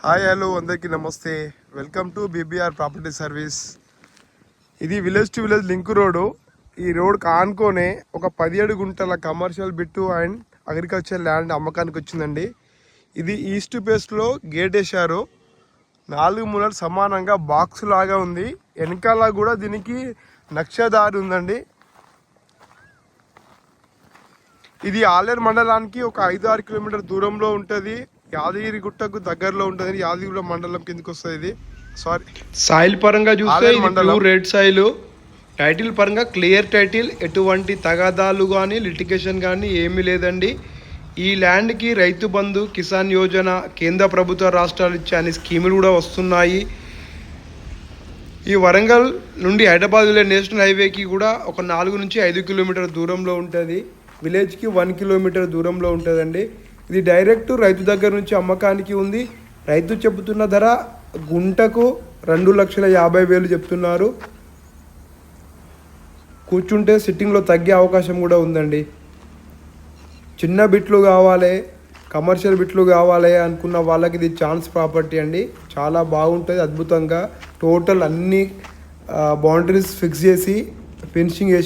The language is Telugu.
హాయ్ హలో అందరికీ నమస్తే. Welcome to BBR property service. ఇది village to village link road. ఈ రోడ్కి ఆనుకోనే ఒక 17 గుంటల commercial bit and agriculture land అమ్మకానికి వచ్చిందండి. ఇది ఈస్ట్ ఫేస్లో గేట్ వేశారు. 4 మూలలు సమానంగా బాక్స్ లాగా ఉంది. వెనకాల కూడా దీనికి నక్షదారి ఉందండి. ఇది ఆలేరు మండలానికి ఒక 5-6 కిలోమీటర్ దూరంలో ఉంటుంది. యాదగిరిగుట్టకు దగ్గరలో ఉంటుంది. యాదగిరిగుట్ట మండలం కిందకి వస్తుంది. ఇది సాయిల్ పరంగా చూస్తే ప్యూర్ రెడ్ సాయిల్. టైటిల్ పరంగా క్లియర్ టైటిల్, ఎటువంటి తగాదాలు కానీ లిటిగేషన్ కానీ ఏమీ లేదండి. ఈ ల్యాండ్కి రైతు బంధు, కిసాన్ యోజన, కేంద్ర ప్రభుత్వ రాష్ట్రాలు ఇచ్చే అన్ని స్కీములు కూడా వస్తున్నాయి. ఈ వరంగల్ నుండి హైదరాబాద్ వెళ్ళే నేషనల్ హైవేకి కూడా ఒక 4 నుంచి 5 కిలోమీటర్ దూరంలో ఉంటుంది. విలేజ్కి 1 కిలోమీటర్ దూరంలో ఉంటుందండి. ఇది డైరెక్ట్ రైతు దగ్గర నుంచి అమ్మకానికి ఉంది. రైతు చెబుతున్న ధర గుంటకు 2,50,000 చెప్తున్నారు. కూర్చుంటే సిట్టింగ్లో తగ్గే అవకాశం కూడా ఉందండి. చిన్న బిట్లు కావాలి, కమర్షియల్ బిట్లు కావాలి అనుకున్న వాళ్ళకి ఇది ఛాన్స్ ప్రాపర్టీ అండి. చాలా బాగుంటుంది, అద్భుతంగా. టోటల్ అన్ని బౌండరీస్ ఫిక్స్ చేసి ఫినిషింగ్ చేసి